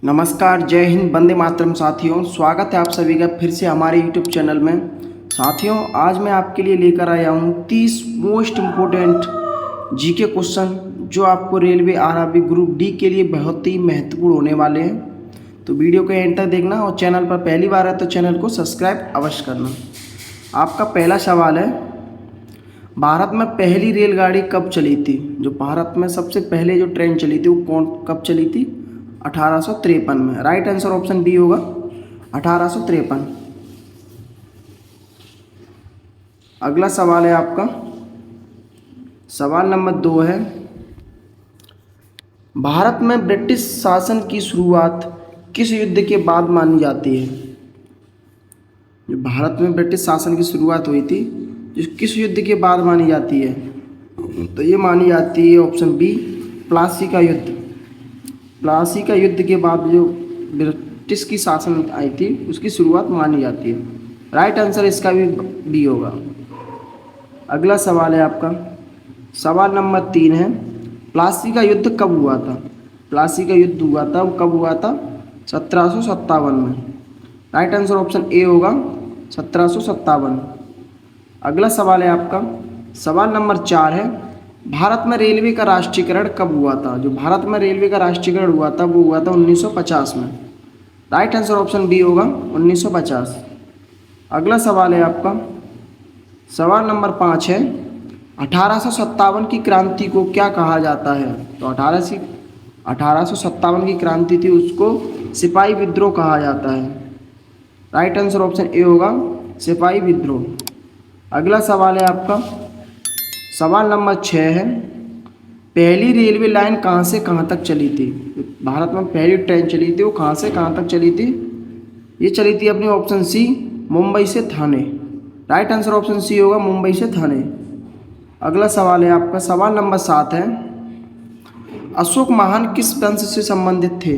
नमस्कार, जय हिंद, वंदे मातरम। साथियों, स्वागत है आप सभी का फिर से हमारे यूट्यूब चैनल में। साथियों, आज मैं आपके लिए लेकर आया हूँ 30 मोस्ट इम्पोर्टेंट जीके क्वेश्चन जो आपको रेलवे आरआरबी ग्रुप डी के लिए बहुत ही महत्वपूर्ण होने वाले हैं। तो वीडियो को एंड तक देखना और चैनल पर पहली बार है तो चैनल को सब्सक्राइब अवश्य करना। आपका पहला सवाल है, भारत में पहली रेलगाड़ी कब चली थी? जो भारत में सबसे पहले जो ट्रेन चली थी वो कब चली थी? 1853 में। राइट आंसर ऑप्शन बी होगा 1853। अगला सवाल है आपका, सवाल नंबर 2 है, भारत में ब्रिटिश शासन की शुरुआत किस युद्ध के बाद मानी जाती है? जो भारत में ब्रिटिश शासन की शुरुआत हुई थी जो किस युद्ध के बाद मानी जाती है? तो ये मानी जाती है ऑप्शन बी, प्लासी का युद्ध। प्लासी का युद्ध के बाद जो ब्रिटिश की शासन आई थी उसकी शुरुआत मानी जाती है। राइट आंसर इसका भी बी होगा। अगला सवाल है आपका, सवाल नंबर 3 है, प्लासी का युद्ध कब हुआ था? प्लासी का युद्ध हुआ था, वो कब हुआ था? 1757 में। राइट आंसर ऑप्शन ए होगा 1757। अगला सवाल है आपका, सवाल नंबर 4 है, भारत में रेलवे का राष्ट्रीयकरण कब हुआ था? जो भारत में रेलवे का राष्ट्रीयकरण हुआ था वो हुआ था 1950 में। राइट आंसर ऑप्शन बी होगा 1950। अगला सवाल है आपका, सवाल नंबर 5 है, 1857 की क्रांति को क्या कहा जाता है? तो 1857 की क्रांति थी उसको सिपाही विद्रोह कहा जाता है। राइट आंसर ऑप्शन ए होगा सिपाही विद्रोह। अगला सवाल है आपका, सवाल नंबर 6 है, पहली रेलवे लाइन कहाँ से कहाँ तक चली थी? भारत में पहली ट्रेन चली थी वो कहाँ से कहाँ तक चली थी? ये चली थी अपनी ऑप्शन सी, मुंबई से थाने। राइट आंसर ऑप्शन सी होगा मुंबई से थाने। अगला सवाल है आपका, सवाल नंबर 7 है, अशोक महान किस वंश से संबंधित थे?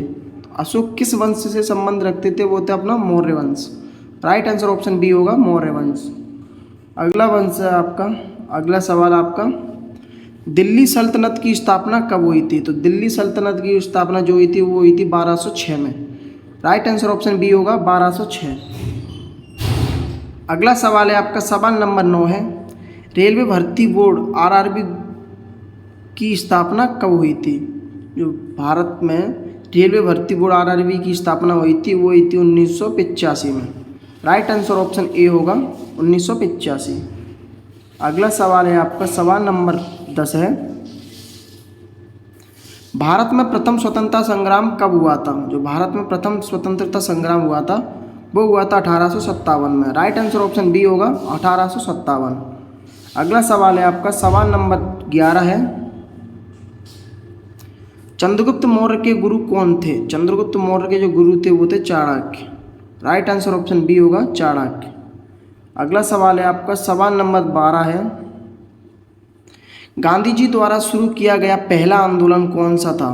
अशोक किस वंश से संबंध रखते थे? वो थे अपना मौर्य वंश। राइट आंसर ऑप्शन बी होगा मौर्य वंश। अगला वंश है आपका, अगला सवाल आपका, दिल्ली सल्तनत की स्थापना कब हुई थी? तो दिल्ली सल्तनत की स्थापना जो हुई थी वो हुई थी 1206 में। राइट आंसर ऑप्शन बी होगा 1206। अगला सवाल है आपका, सवाल नंबर 9 है, रेलवे भर्ती बोर्ड आरआरबी की स्थापना कब हुई थी? जो भारत में रेलवे भर्ती बोर्ड आरआरबी की स्थापना हुई थी वो हुई थी 1985 में। राइट आंसर ऑप्शन ए होगा 1985। अगला सवाल है आपका, सवाल नंबर 10 है, भारत में प्रथम स्वतंत्रता संग्राम कब हुआ था? जो भारत में प्रथम स्वतंत्रता संग्राम हुआ था वो हुआ था 1857 में। राइट आंसर ऑप्शन बी होगा 1857। अगला सवाल है आपका, सवाल नंबर 11 है, चंद्रगुप्त मौर्य के गुरु कौन थे? चंद्रगुप्त मौर्य के जो गुरु थे वो थे Chanakya. Right answer option B होगा चाणक्य। अगला सवाल है आपका, सवाल नंबर 12 है, गांधी जी द्वारा शुरू किया गया पहला आंदोलन कौन सा था?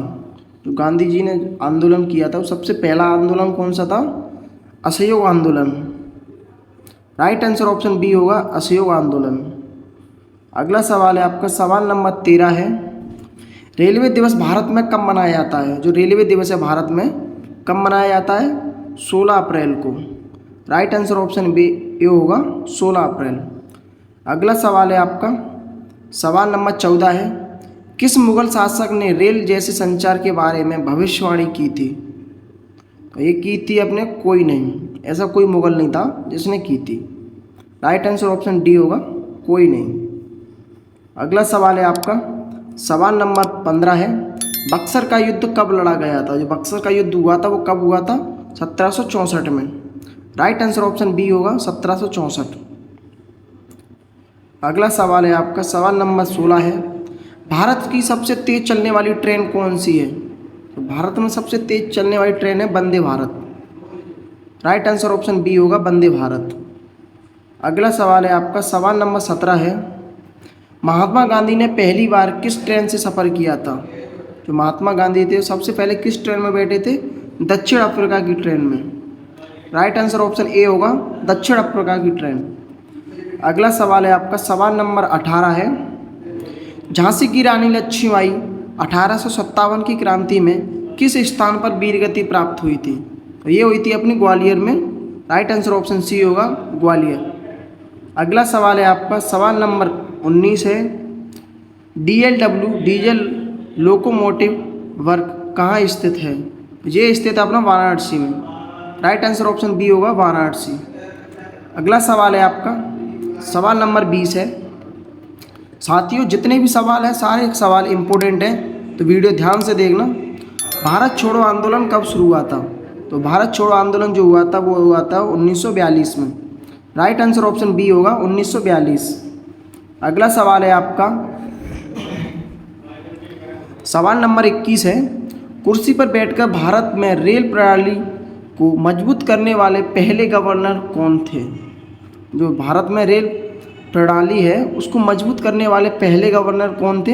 जो गांधी जी ने आंदोलन किया था वो सबसे पहला आंदोलन कौन सा था? असहयोग आंदोलन। राइट आंसर ऑप्शन बी होगा असहयोग आंदोलन। अगला सवाल है आपका, सवाल नंबर 13 है, रेलवे दिवस भारत में कब मनाया जाता है? जो रेलवे दिवस है भारत में कब मनाया जाता है? 16 अप्रैल को। राइट आंसर ऑप्शन बी ये होगा 16 अप्रैल। अगला सवाल है आपका, सवाल नंबर 14 है, किस मुगल शासक ने रेल जैसे संचार के बारे में भविष्यवाणी की थी? तो ये की थी अपने कोई नहीं, ऐसा कोई मुगल नहीं था जिसने की थी। राइट आंसर ऑप्शन डी होगा कोई नहीं। अगला सवाल है आपका, सवाल नंबर 15 है, बक्सर का युद्ध कब लड़ा गया था? जो बक्सर का युद्ध हुआ था वो कब हुआ था? 1764 में। राइट आंसर ऑप्शन बी होगा 1764। अगला सवाल है आपका, सवाल नंबर 16 है, भारत की सबसे तेज चलने वाली ट्रेन कौन सी है? तो भारत में सबसे तेज चलने वाली ट्रेन है Vande Bharat. Right answer option B होगा वंदे भारत। अगला सवाल है आपका, सवाल नंबर 17 है, महात्मा गांधी ने पहली बार किस ट्रेन से सफ़र किया था? जो महात्मा गांधी थे सबसे पहले किस ट्रेन में बैठे थे? दक्षिण अफ्रीका की ट्रेन में। राइट आंसर ऑप्शन ए होगा दक्षिण अफ्रीका की ट्रेन। अगला सवाल है आपका, सवाल नंबर 18 है, झांसी की रानी लक्ष्मीबाई 1857 की क्रांति में किस स्थान पर वीर गति प्राप्त हुई थी? तो ये हुई थी अपनी ग्वालियर में। राइट आंसर ऑप्शन सी होगा ग्वालियर। अगला सवाल है आपका, सवाल नंबर 19 है, DLW डीजल लोकोमोटिव वर्क कहाँ स्थित है? ये स्थित है अपना वाराणसी में। राइट आंसर ऑप्शन बी होगा वाराणसी। अगला सवाल है आपका, सवाल नंबर 20 है। साथियों जितने भी सवाल हैं सारे सवाल इम्पोर्टेंट हैं, तो वीडियो ध्यान से देखना। भारत छोड़ो आंदोलन कब शुरू हुआ था? तो भारत छोड़ो आंदोलन जो हुआ था वो हुआ था 1942 में। राइट आंसर ऑप्शन बी होगा 1942। अगला सवाल है आपका, सवाल नंबर 21 है, कुर्सी पर बैठकर भारत में रेल प्रणाली को मजबूत करने वाले पहले गवर्नर कौन थे? जो भारत में रेल प्रणाली है उसको मजबूत करने वाले पहले गवर्नर कौन थे?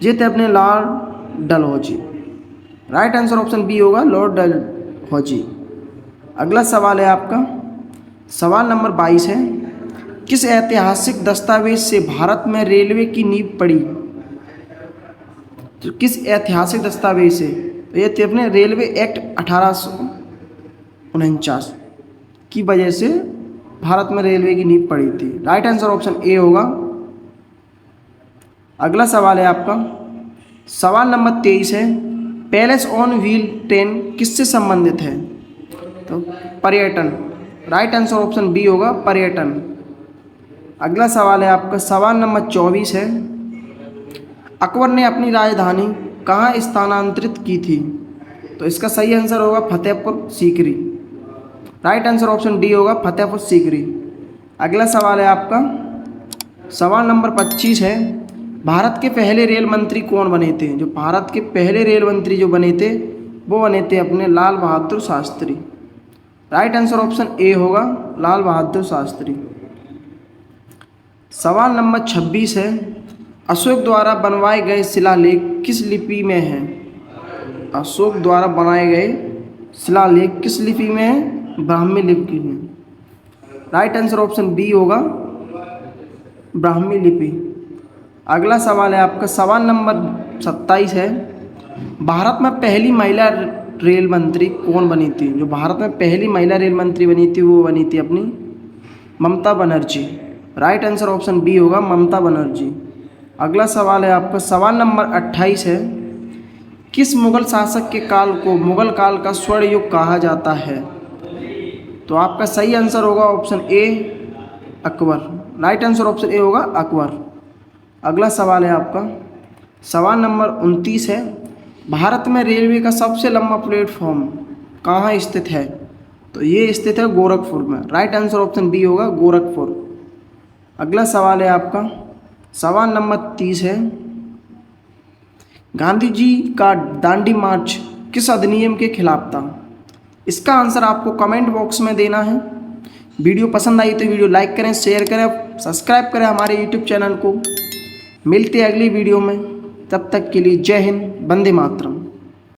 ये थे अपने Lord Dalhousie. Right answer option B होगा लॉर्ड डलहौजी। अगला सवाल है आपका, सवाल नंबर 22 है, किस ऐतिहासिक दस्तावेज से भारत में रेलवे की नींव पड़ी? तो किस ऐतिहासिक दस्तावेज से? तो ये थे अपने रेलवे एक्ट 1849 की वजह से भारत में रेलवे की नींव पड़ी थी। राइट आंसर ऑप्शन ए होगा। अगला सवाल है आपका, सवाल नंबर 23 है, पैलेस ऑन व्हील ट्रेन किससे संबंधित है? तो पर्यटन। राइट आंसर ऑप्शन बी होगा पर्यटन। अगला सवाल है आपका, सवाल नंबर 24 है, अकबर ने अपनी राजधानी कहाँ स्थानांतरित की थी? तो इसका सही आंसर होगा Fatehpur Sikri. Right answer option D होगा फतेहपुर सीकरी। अगला सवाल है आपका, सवाल नंबर 25 है, भारत के पहले रेल मंत्री कौन बने थे? जो भारत के पहले रेल मंत्री जो बने थे वो बने थे अपने Lal Bahadur Shastri. Right answer option A होगा लाल बहादुर शास्त्री। सवाल नंबर 26 है, अशोक द्वारा बनवाए गए शिलालेख किस लिपि में है? अशोक द्वारा बनाए गए शिलालेख किस लिपि में है? ब्राह्मी लिपि में। राइट आंसर ऑप्शन बी होगा ब्राह्मी लिपि। अगला सवाल है आपका, सवाल नंबर 27 है, भारत में पहली महिला रेल मंत्री कौन बनी थी? जो भारत में पहली महिला रेल मंत्री बनी थी वो बनी थी अपनी Mamata Banerjee. Right answer option B होगा ममता बनर्जी। अगला सवाल है आपका, सवाल नंबर 28 है, किस मुगल शासक के काल को मुगल काल का स्वर्ण युग कहा जाता है? तो आपका सही आंसर होगा option A Akbar. Right answer option A होगा अकबर। अगला सवाल है आपका, सवाल नंबर 29 है, भारत में रेलवे का सबसे लंबा प्लेटफॉर्म कहाँ स्थित है? तो ये स्थित है गोरखपुर में। राइट आंसर ऑप्शन बी होगा गोरखपुर। अगला सवाल है आपका, सवाल नंबर 30 है, गांधी जी का दांडी मार्च किस अधिनियम के खिलाफ था? इसका आंसर आपको कमेंट बॉक्स में देना है। वीडियो पसंद आई तो वीडियो लाइक करें, शेयर करें, सब्सक्राइब करें हमारे यूट्यूब चैनल को। मिलते हैं अगली वीडियो में, तब तक के लिए जय हिंद, वंदे मातरम।